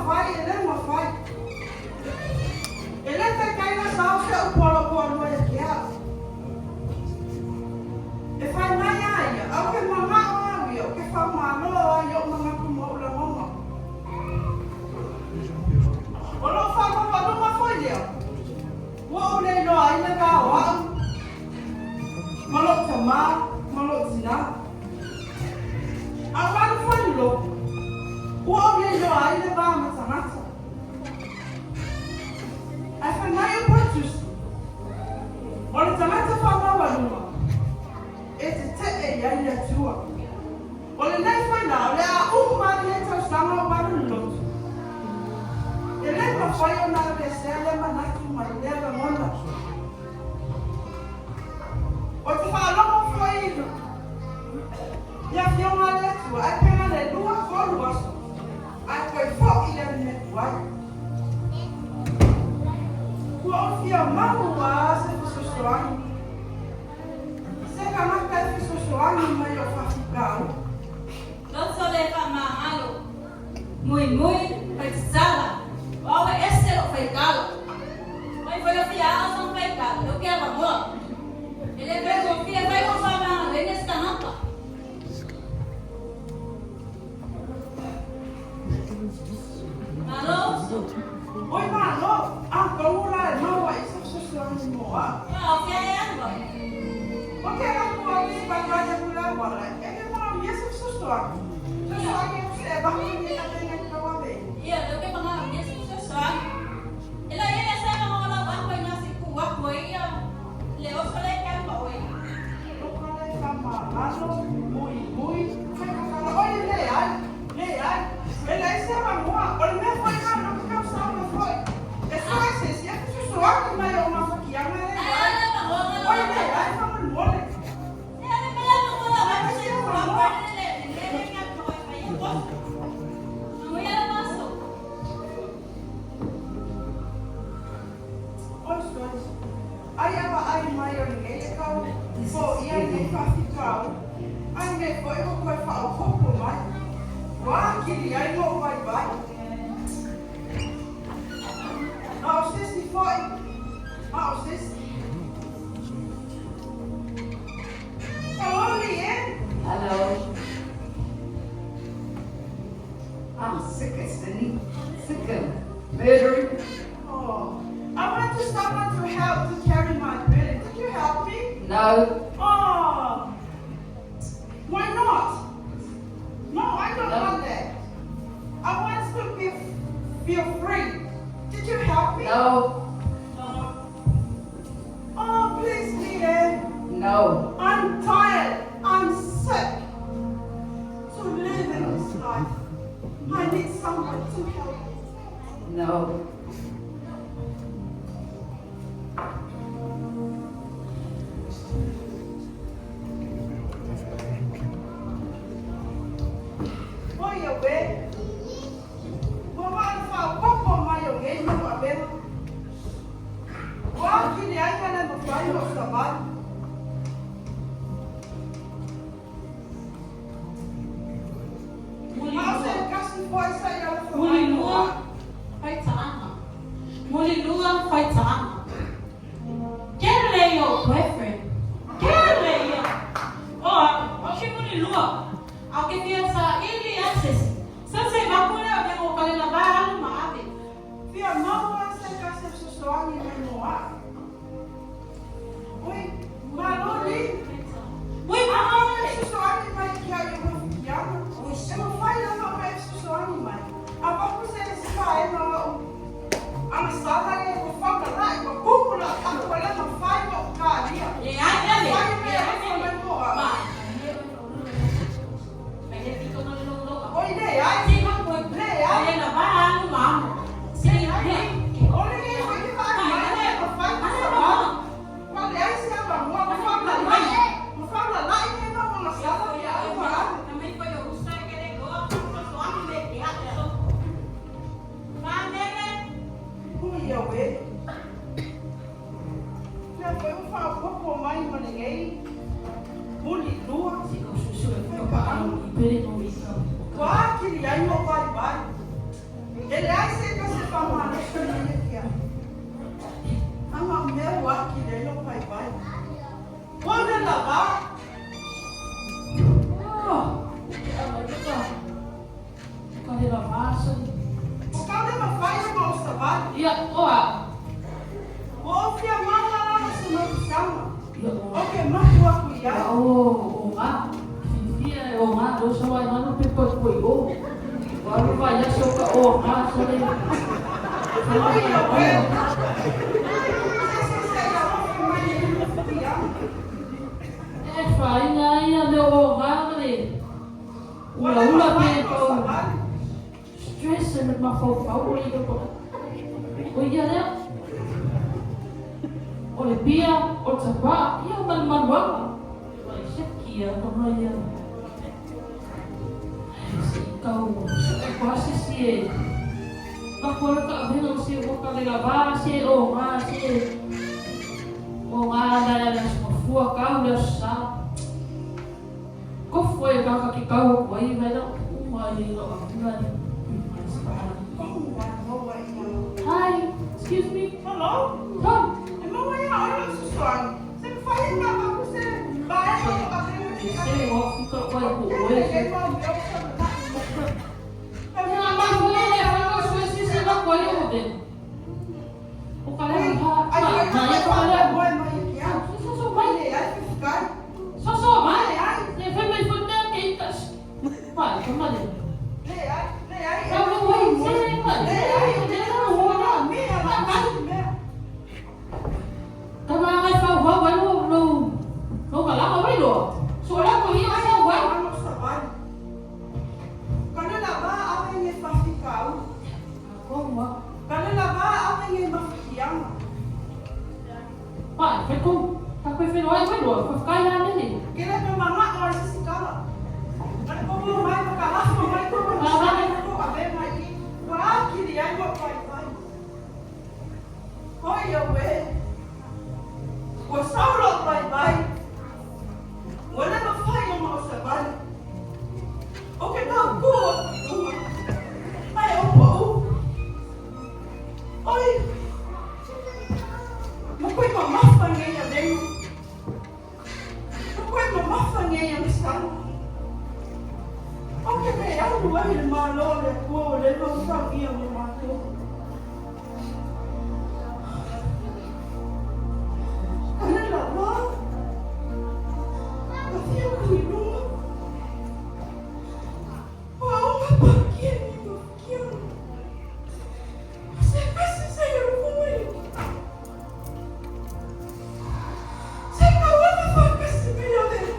fai, ele é uma fai. Ele é que cai na salsa, o polo não é que é. E fai mai aia, au ke mama awi, au ke fa malo ai o mama kumo la mama. O lo fa mama no ma foi leo. Wo le no ai na ka wa. Malo tama, malo zina. Awan foi lo. Wo le no ai na ba ma samata. Ai fa mai o portus. O le tamata fa ma wa no. Esse te ya ya tua. Olha nem foi não, olha uma letra está no barulho. Ele não foi na descela, mas na uma dela manda. O que falou não foi isso. E aqui uma letra, a pena de duas cores. A foi fogo e a letra. O que a mão vai se sustentar. Karena kita sesuatu yang mayu fasikal. Don't so le kama malo. Muy pesada. Ou esse é o fecal. Mas foi o fiado são fecal. Eu quero amor. Ele pegou filha vai com sua mão. Ele está não tá. Malo. Oi malo. Ah, como lá não vai se sesuatu semua. Ah, o que é agora? Porque ela pode batalhar por agora. Ele não ia se sustentar. Só que você é barulho também que não vai. Iya, eu que falar mesmo sesuatu. Ele aí sai na mão lá vai nasi kuat boy ya. Leo sole kan boy. Eu falei malo, muito. Foi falar, olha leal. Ele aí se amou. Olha nem foi não porque eu só não foi. É só esse, se é que sustentar mas eu não aqui, a mulher. Olha leal. Aí ela aí maior ninguém ficou foi e aí vai ficar aí me foi o vai falar o pouco mais vai que aí não vai não sei se foi não sei se hello Leanne. Hello. I'm sick as murdering. Oh, I want to someone to help to carry my billy. Could you help me? No. Oh, why not? No, I don't want that. I want to feel free. Did you help me? No. Oh, please, Leanne. No. I'm tired. I'm sick. To live in this life, I need someone to help me. No. Olha bem, mamãe fala, como mãe alguém não vai ver? O que ele ainda não faz o trabalho? Você quase foi sair ela Mulilua phải trả. Mulilua phải trả. Get lay your boyfriend. Get lay your. Oh, okay mulilua. Aku biasa ini access. Saya bakula yang mau kalian labaran maaf. Via não você quer ser sexual e memoar? Oi, Maroli. Wait, Ah, sexual e vai que aí eu vou ficar. Eu não faz não mais sexual e mais. Agora você se vai não. A missão é o foco lá, o cúpula, a coisa não faz o carinha. ya ada Vai deh. mesmo memoar. Pak. Pengen ikut dulu. Oi, Leai. Sih kan buat kalian labaran maaf. Sini ya. Olha aí, vai que vai, não faz sexual. Mas aí se é bom, não fala lá. Não fala lá e nem não na sala e agora. Também foi eu usar que ele gosta, só a me meter. Ui, eu vejo. Já foi um favor por mais uma ninguém. Mulidua. Qual que ele aí não vai. Ele é Skade ma fire mo sa bad. Ia, oa. Mo fia mala na sa mo sama. Ia, oa. Okay, makuha ko Ia, yan. o nga. Fifia, o nga. Doon sa wala na pipas po iyo. Wala pa, ia siya ka, o nga. Sorry. Ay, okay. Fai nga ia de o nga mali. Ula pito. Stress na mafau-fau o ito po. O iya na. O le pia, o tsaba, ia man-manwang. Ay, siya kaya iya. Ikaw, kasi siya. Pakuha ka abin o siya o kalilaba siya o nga siya. O nga na semua kau dah sah. Kau foi kau kaki kau kau ini mana? Umai lo mana? Hi, excuse me. Hello? Come. Emang wala orang susuan. Saya fire na ako sa bahay ko kasi Say what you got by the way. Yang aman boleh ni, kalau suami saya nak kau yang ada. O kalian ha, mana kau ada? Sosok baik. Sosok baik. Ni family food dah kita. Baik, kemana? Kalau baik, saya ni kan. Kalau ay fau no kalama ba ilo? So wala ko hiya sa wai. Ako ma. Pa, pero kung tapos finoy ba ilo? Kaya na ni. Okay, now go. Ay, opo. Ay. Mako'y mamafan niya din. Mako'y mamafan niya yung isang. Okay, kaya ako ba yung mga lole ko? Wala nang sabi ang mga ko. Ano lang ba? Kasi yung hilo. Wow, mapagyan niyo. Kasi sa'yo ko eh. Saya kawan apa kasi kaya eh.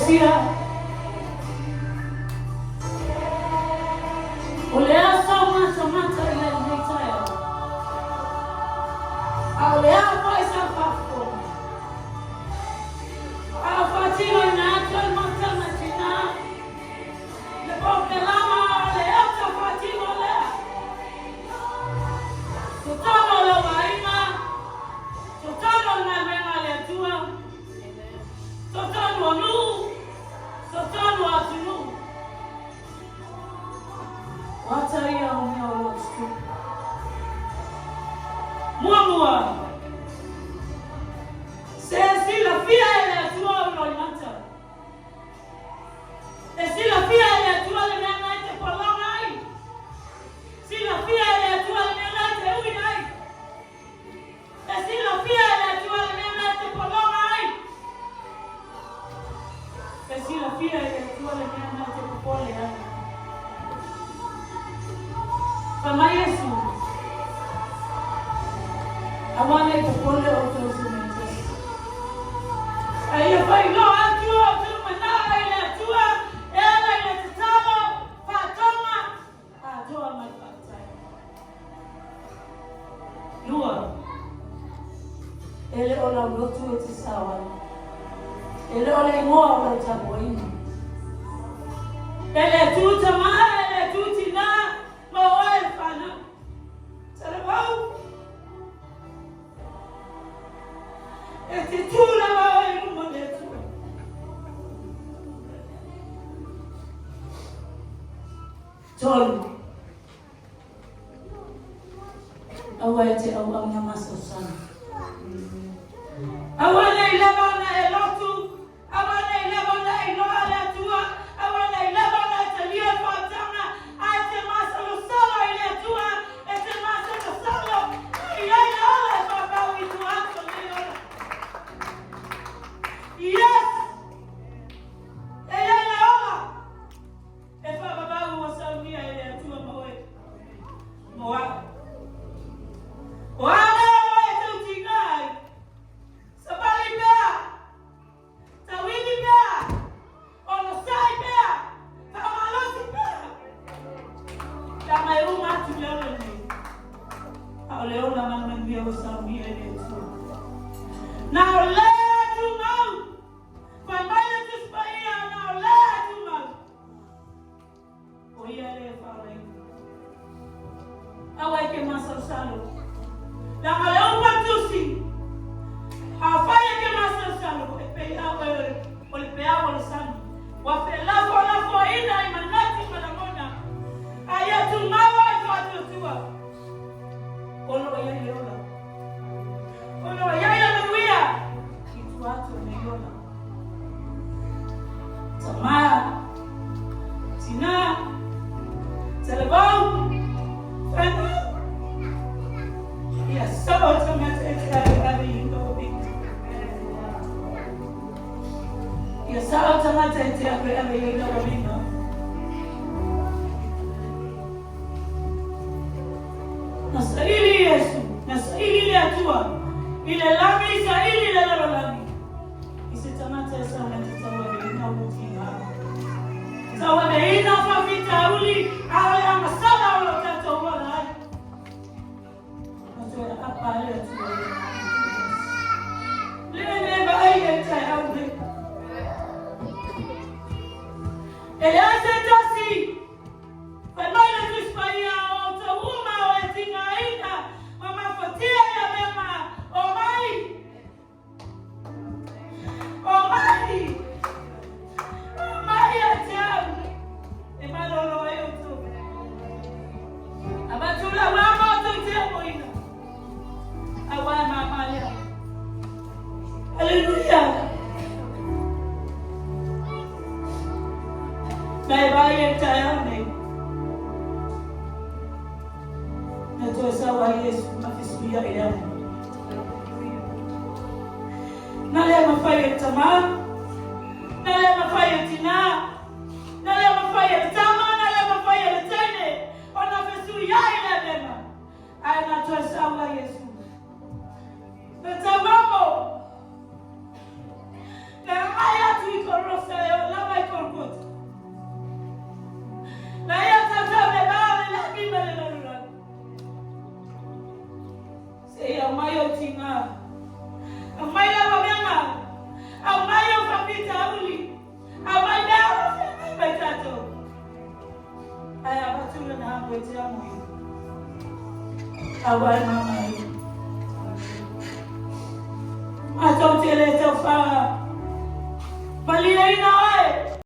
Sia. Olea sama mata ile nitaya. Olea paisa papo. Afatino na atol mata matina. Le popelama olea tafatino olea. Tutano lo maima. Tutano na mema le tua. Tutano nu. Tutano atunu. What are you on your street? Mua. C'est si la fille elle est toi dans le matin. Et si la fille elle est toi le même night pour l'oreille. Si la fille elle est toi le même night où il est. Et si la fille elle est toi le même night pour l'oreille. Et si la fille elle est toi le même night pour l'oreille. Kama Yesu awane kupole autosumete ayo pai no atua tu mana ile atua ela ile tano patoma atua mapata lua ele ola lotu etisawa ele ola ngoa ola taboini ele tu tama ele tu tina Mawai fana, serabau. Eti tula mawai rumoletu. Tolu. Awai te awang namasosan. Awana ilabana elotu. Awana ilabana iloala tua. Awana ilabana telia fatana. Ate masalo solo ile tua. Ate masalo solo. Ile ile baba witu hapo leo. Yes. Ile ile efa baba wasamia ile tua mawe. Moa. Wana wewe tutingai. Sabali bea. Tawini bea. Onosai bea. Tamalosi bea. Kama yuma tuliona ni. Oleona mama mbia wasamia ile tua. Now let you know. Famaya tuspaya now let you know. Oyale fare. Awake masalo. La maloma tusi. Afanya que masalo. Olipea sana. Wapela kwa ina imanati manamona. Ayatu mawa kwa tutua. Ono yayona. Ono yayona wia. Kitu watu wameiona. Tamaa. Tina. Telebau. Fana. Yes, so automatic every you know it. Yes, so automatic every you know it. Nasahili Yesu, nasahili ile hatua, ile lami sahili ile lami. Isitamate sana tutawe ina utinga. Tawe ina fafita uli, ale amasala wala tato wala. Apa le tu? Le baie tayawe. Ele asentasi. Famaya tuspaya otuma wetingaina. Mama fatia ya mema. Omai. Omai atamu. Emalolo ayoto. Abatula mama otemo ina. Awa mama ya. Hallelujah. Bye tayame. Natosa wa Yesu mafisuya ya. Nale mafaya tamaa. Nale mafaya tina. Nale mafaya tama. Nale mafaya tene. Ona fisuya ile bema. Ana tosa wa Yesu. Natamamo. Na haya tuikorosa kukuletea moyo. Awali mama hii. Hata utelete ufaa. Bali ina